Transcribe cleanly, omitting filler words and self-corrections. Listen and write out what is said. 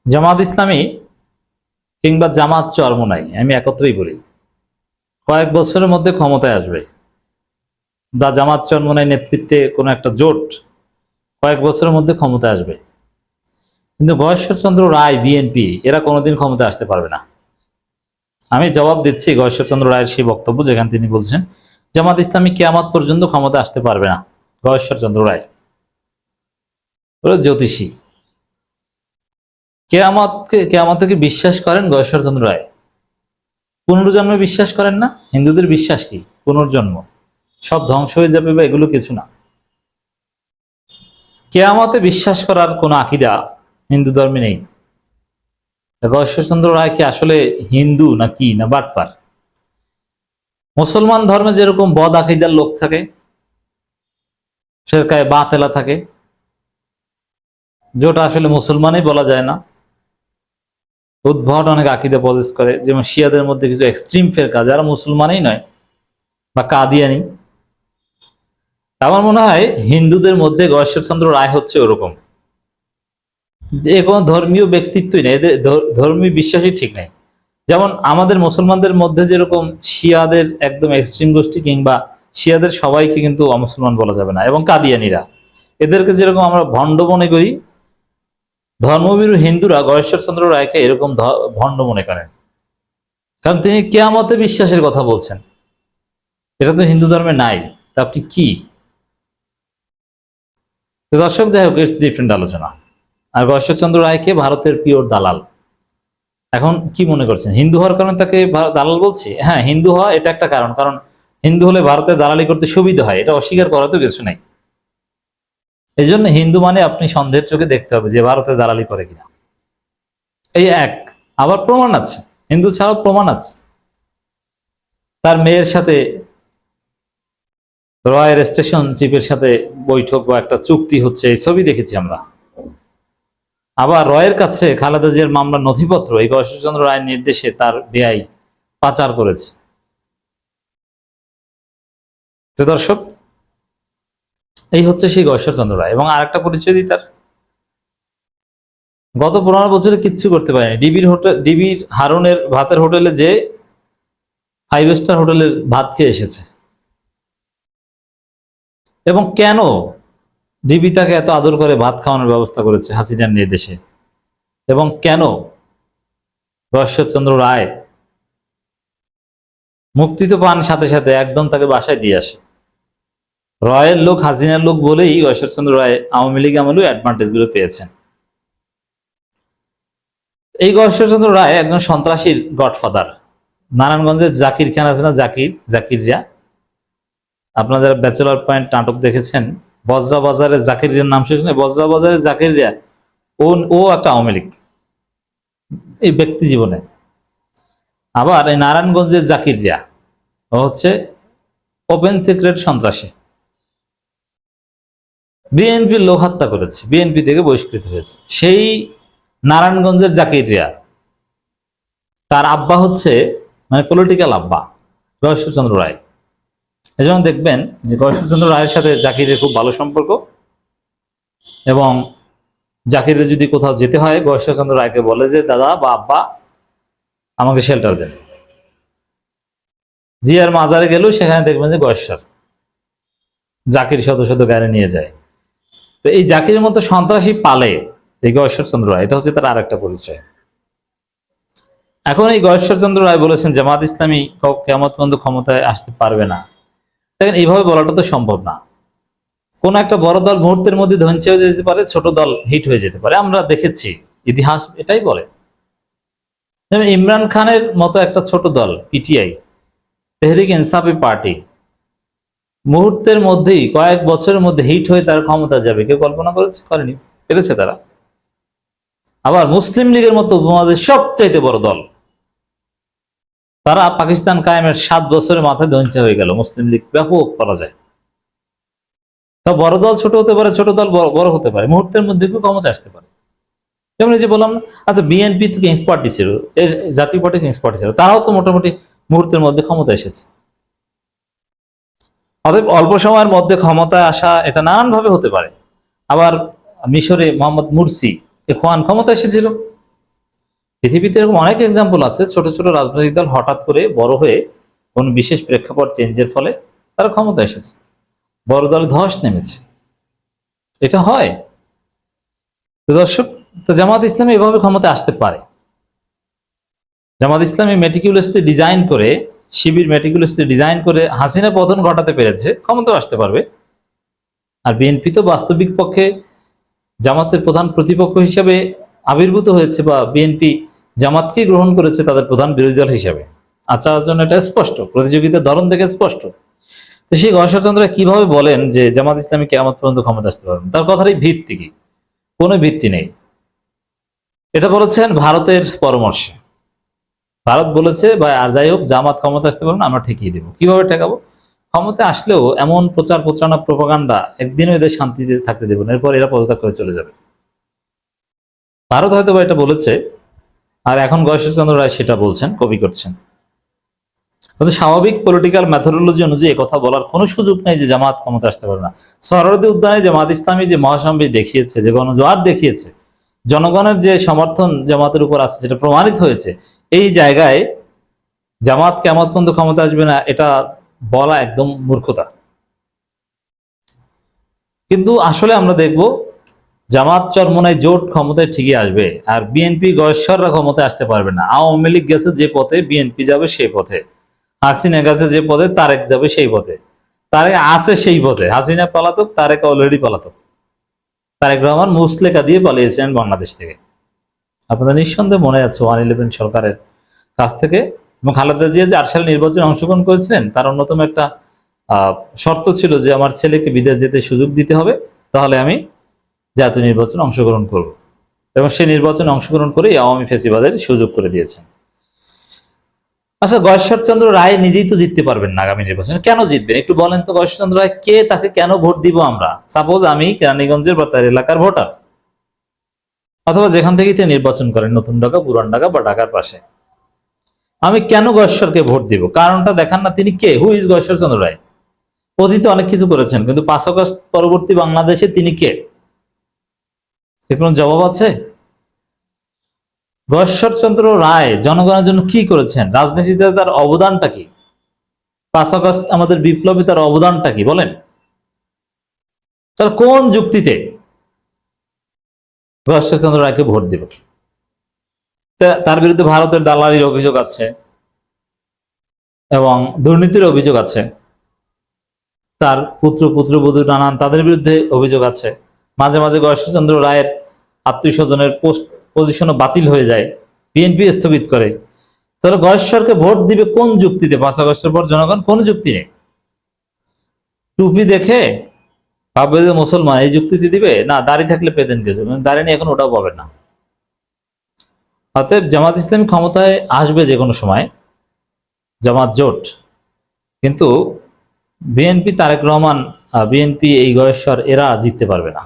জামাত ইসলামী কিংবা জামাত চরমোনাই, আমি একত্রেই বলি, কয়েক বছরের মধ্যে ক্ষমতায় আসবে। বা জামাত চরমোনাই নেতৃত্বে কোনো একটা জোট কয়েক বছরের মধ্যে ক্ষমতায় আসবে, কিন্তু গয়েশ্বরচন্দ্র রায় বিএনপি এরা কোনোদিন ক্ষমতায় আসতে পারবে না। আমি জবাব দিচ্ছি গয়েশ্বরচন্দ্র রায়ের সেই বক্তব্য যেখানে তিনি বলছেন জামাত ইসলামী কিয়ামত পর্যন্ত ক্ষমতা আসতে পারবে না। গয়েশ্বরচন্দ্র রায় ওরা জ্যোতিষী। কেয়ামতকে কি বিশ্বাস করেন গয়েশ্বরচন্দ্র রায়? পুনর্জন্মে বিশ্বাস করেন না? হিন্দুদের বিশ্বাস কি পুনর্জন্ম, সব ধ্বংস হয়ে যাবে বা এগুলো কিছু না। কেয়ামতে বিশ্বাস করার কোনো আকিদা হিন্দু ধর্মে নেই। গয়েশ্বরচন্দ্র রায় কি আসলে হিন্দু না কি, না বাটপার? মুসলমান ধর্মে যেরকম বদ আকিদার লোক থাকে, ফেরকায়ে বাতেলা থাকে, যেটা আসলে মুসলমানই বলা যায় না, উদ্ভট অনেক আকিদা পজেস করে, যেমন শিয়াদের মধ্যে কিছু এক্সট্রিম ফেরকা যারা মুসলমানই নয়, বা কাদিয়ানি। আমার মনে হয় হিন্দুদের মধ্যে গয়েশ্বরচন্দ্র রায় হচ্ছে ওরকম, যে কোনো ধর্মীয় ব্যক্তিত্বই নেই, এদের ধর্মীয় বিশ্বাসই ঠিক নেই। যেমন আমাদের মুসলমানদের মধ্যে যেরকম শিয়াদের একদম এক্সট্রিম গোষ্ঠী, কিংবা শিয়াদের সবাইকে কিন্তু অমুসলমান বলা যাবে না, এবং কাদিয়ানিরা এদেরকে যেরকম আমরা ভণ্ড মনে করি, ধর্মভীরু হিন্দুরা গয়েশ্বরচন্দ্র রায়কে এরকম ভণ্ড মনে করেন, কারণ তিনি কিয়ামতে বিশ্বাসের কথা বলছেন। এটা তো হিন্দু ধর্মে নাই, তা আপনি কি? দর্শক, যাই হোক, ইটস ডিফারেন্ট আলোচনা। আর গয়েশ্বরচন্দ্র রায়কে ভারতের পিওর দালাল। এখন কি মনে করছেন হিন্দু হওয়ার কারণে তাকে দালাল বলছি? হ্যাঁ, হিন্দু হওয়া এটা একটা কারণ, কারণ হিন্দু হলে ভারতে দালালি করতে সুবিধা হয়, এটা অস্বীকার করা তো কিছু নাই। এই জন্য হিন্দু মানে আপনি সন্দেহের চোখে দেখতে হবে যে ভারতে দালালি করে কিনা। এই এক। আবার প্রমাণ আছে, হিন্দু ছাড়াও প্রমাণ আছে। তার মেয়ের সাথে রয়ের স্টেশন চিফের সাথে বৈঠক বা একটা চুক্তি হচ্ছে, এই ছবি দেখেছি আমরা। আবার রয়ের কাছে খালেদা জিয়ার মামলার নথিপত্র এই গয়েশ্বরচন্দ্র রায়ের নির্দেশে তার বেআই পাচার করেছে। তো দর্শক, এই হচ্ছে সেই গয়েশ্বরচন্দ্র রায়। এবং আরেকটা পরিচয় দিই তার, গত 15 বছরে কিচ্ছু করতে পারেনি। ডিবির হারুনের ভাতের হোটেলে যে 5 স্টার হোটেলের ভাত খেয়ে এসেছে। এবং কেন ডিবি তাকে এত আদর করে ভাত খাওয়ানোর ব্যবস্থা করেছে হাসিনার নির্দেশে, এবং কেন গয়েশ্বরচন্দ্র রায় মুক্তি তো পান সাথে সাথে একদম তাকে বাসায় দিয়ে আসে। রয়ের লোক, হাসিনার লোক বলেই গয়েশ্বরচন্দ্র রায় আওয়ামী লীগ আমলেও অ্যাডভান্টেজ গুলো পেয়েছেন। এই গয়েশ্বরচন্দ্র রায় একজন সন্ত্রাসীর গডফাদার। নারায়ণগঞ্জের জাকির খান আছে না, জাকিরিয়া, আপনারা যারা ব্যাচেলর পয়েন্ট নাটক দেখেছেন, বজরা বাজারের জাকিরিয়ার নাম শুনেছেন? বজরা বাজারের জাকিরিয়া ও একটা আওয়ামী লীগ এই ব্যক্তি জীবনে। আবার এই নারায়ণগঞ্জের জাকিরিয়া ও হচ্ছে ওপেন সিক্রেট সন্ত্রাসী। বিএনপির লোক হত্যা করেছে, বিএনপি থেকে বহিষ্কৃত হয়েছে সেই নারায়ণগঞ্জের জাকিরিয়া। তার আব্বা হচ্ছে মানে পলিটিক্যাল আব্বা গয়েশ্বরচন্দ্র রায়। এই জন্য দেখবেন যে গয়েশ্বরচন্দ্র রায়ের সাথে জাকিরের খুব ভালো সম্পর্ক, এবং জাকিরের যদি কোথাও যেতে হয় গয়েশ্বরচন্দ্র রায়কে বলে যে দাদা বা আব্বা আমাকে শেল্টার দেন। জিয়ার মাজারে গেলেও সেখানে দেখবেন যে গয়েশ্বর জাকির শত শত গাড়ি নিয়ে যায়। তো এই জাকিরের মতো সন্ত্রাসী পালে এই গয়েশ্বরচন্দ্র রায়, এটা হচ্ছে তার আর একটা পরিচয়। এখন এই গয়েশ্বরচন্দ্র রায় বলেছেন জামাত ইসলামী কিয়ামত পর্যন্ত ক্ষমতায় আসতে পারবে না। দেখেন, এইভাবে বলাটা তো সম্ভব না। কোন একটা বড় দল মুহূর্তের মধ্যে ধ্বংস হয়ে যেতে পারে, ছোট দল হিট হয়ে যেতে পারে, আমরা দেখেছি, ইতিহাস এটাই বলে। যেমন ইমরান খানের মতো একটা ছোট দল পিটিআই, তেহরিক ইনসাফি পার্টি, মুহূর্তের মধ্যেই কয়েক বছরের মধ্যে হিট হয়ে তার ক্ষমতা যাবে, কেউ কল্পনা করেনি, পেরেছে তারা। আবার মুসলিম লীগের মতো উপমহাদেশের সবচাইতে বড় দল, তারা পাকিস্তান কায়েমের 7 বছরের মাথায় ধ্বংস হয়ে গেল। মুসলিম লীগ ব্যাপক পরাজয়। তা বড় দল ছোট হতে পারে, ছোট দল বড় হতে পারে, মুহূর্তের মধ্যে কেউ ক্ষমতা আসতে পারে। যেমন এই যে বললাম, আচ্ছা বিএনপি থেকে কিংস পার্টি ছিল, এর জাতীয় পার্টি কিংস পার্টি ছিল, তারাও তো মোটামুটি মুহূর্তের মধ্যে ক্ষমতা এসেছে। অতএব অল্প সময়ের মধ্যে ক্ষমতায় আসা এটা নানানভাবে হতে পারে। আবার মিশরে মোহাম্মদ মুরসি ইখওয়ান ক্ষমতা এসেছিল, পৃথিবীতে এরকম অনেক এক্সাম্পল আছে, ছোট ছোট রাজনৈতিক দল হঠাৎ করে বড় হয়ে কোন বিশেষ প্রেক্ষাপট চেঞ্জের ফলে তারা ক্ষমতা এসেছে, বড় দল ধস নেমেছে। এটা হয়। তো দর্শক, তো জামাত ইসলামী এভাবে ক্ষমতা আসতে পারে। জামাত ইসলামী মেটিকুলাসলি ডিজাইন করে, শিবির মেটিকুলাসলি ডিজাইন করে হাসিনা পতন ঘটাতে পেরেছে, ক্ষমতা আসতে পারবে। আর বিএনপি তো বাস্তবিক পক্ষে জামাতের প্রধান প্রতিপক্ষ হিসাবে আবির্ভূত হয়েছে, বা বিএনপি জামাতকে গ্রহণ করেছে তাদের প্রধান বিরোধী দল হিসাবে। আচার জন্য এটা স্পষ্ট, প্রতিযোগিতার ধরন দেখে স্পষ্ট। তো সেই গবেষণাচন্দ্র কিভাবে বলেন যে জামাত ইসলামী কিয়ামত পর্যন্ত ক্ষমতা আসতে পারবেন? তার কথারই ভিত্তি কি? কোনো ভিত্তি নেই। এটা বলেছেন ভারতের পরামর্শে। ভারত বলেছে বা আর যাই হোক, জামাত ক্ষমতা আসতে পারবেন, আমরা ঠেকিয়ে দেবো। কিভাবে ঠেকাবো? ক্ষমতা আসলেও এমন প্রচার প্রচারণা প্রপাগান্ডা, একদিনও এদের শান্তিতে থাকতে দেবো না, এরপর এরা পদত্যাগ করে চলে যাবে। ভারত হয়তো বা এটা বলেছে, আর এখন গয়েশ্বরচন্দ্র রায় সেটা বলছেন, কপি করছেন। কিন্তু স্বাভাবিক পলিটিক্যাল মেথোডোলজি অনুযায়ী কথা বলার কোনো সুযোগ নেই যে জামাত ক্ষমতা আসতে পারে না। সরহদি উদ্যানে জামাত ইসলামী যে মহাসমাবেশ দেখিয়েছে, যে গণজোয়ার দেখিয়েছে, জনগণের যে সমর্থন জামাতের উপর আছে, যেটা প্রমাণিত হয়েছে, এই জায়গায় জামাত কিয়ামত পর্যন্ত ক্ষমতা আসবে না এটা বলা একদম মূর্খতা। কিন্তু আসলে আমরা দেখব জামাত চরমোনাই জোট ক্ষমতায় ঠিকই আসবে, আর বিএনপি গয়েশ্বররা ক্ষমতায় আসতে পারবে না। আওয়ামী লীগ গেছে যে পথে, বিএনপি যাবে সেই পথে। হাসিনা গেছে যে পথে, তারেক যাবে সেই পথে। তারেক আছে সেই পথে। হাসিনা পলাতক, তারেক অলরেডি পলাতক। তারেক রহমান মুসলেকা দিয়ে পালিয়েছেন বাংলাদেশ থেকে। আপনাদের নিঃসন্দেহে মনে আছে 111 সরকারের কাছ থেকে, এবং খালেদা জিয়া যে 8 সালে নির্বাচনে অংশগ্রহণ করেছিলেন, তার অন্যতম একটা শর্ত ছিল যে আমার ছেলেকে বিদেশ যেতে সুযোগ দিতে হবে, তাহলে আমি জাতীয় নির্বাচনে অংশগ্রহণ করব। এবং সেই নির্বাচনে অংশগ্রহণ করে আওয়ামী ফেসিবাদের সুযোগ করে দিয়েছেন। আচ্ছা, গয়েশ্বরচন্দ্র রায় নিজেই তো জিততে পারবেন না আগামী নির্বাচনে, কেন জিতবেন একটু বলেন তো? গয়েশ্বরচন্দ্র রায় কে? তাকে কেন ভোট দিব আমরা? সাপোজ আমি কেরানীগঞ্জের বা তার এলাকার ভোটার, অথবা যেখান থেকেই তিনি নির্বাচন করেন, নতুন ঢাকা, পুরান ঢাকা বা ঢাকার পাশে, আমি কেন গয়েশ্বরকে ভোট দিব? কারণটা দেখান না। তিনি কে? হু ইজ গয়েশ্বরচন্দ্র রায়? অতীতে অনেক কিছু করেছেন, কিন্তু 5 আগস্ট পরবর্তী বাংলাদেশে তিনি কে? এর কোনো জবাব আছে? গয়েশ্বরচন্দ্র রায় জনগণের জন্য কি করেছেন? রাজনীতিতে তার অবদানটা কি? 5 আগস্ট আমাদের বিপ্লবে তার অবদানটা কি বলেন? তার কোন যুক্তিতে গয়েশ্বরচন্দ্র রায়কে ভোট দিব? তার বিরুদ্ধে ভারতের দালালির অভিযোগ আছে এবং দুর্নীতির অভিযোগ আছে। তার পুত্রবধূ নানান, তাদের বিরুদ্ধে অভিযোগ আছে। মাঝে মাঝে গয়েশ্বরচন্দ্র রায়ের আত্মীয় স্বজনের পজিশনও বাতিল হয়ে যায়, বিএনপি স্থগিত করে। তাহলে গয়েশ্বরকে ভোট দিবে কোন যুক্তিতে? 5 আগস্টের পর জনগণ কোন যুক্তি নেই। টুপি দেখে ভাববে যে মুসলমান, এই যুক্তিতে দিবে না। দাড়ি থাকলে পেতেন কিছু, দাড়ি নিয়ে এখন ওটাও পাবেন না। অতএব জামাত ইসলামী ক্ষমতায় আসবে যে কোনো সময়, জামাত জোট, কিন্তু বিএনপি তারেক রহমান, বিএনপি এই গয়েশ্বর, এরা জিততে পারবে না।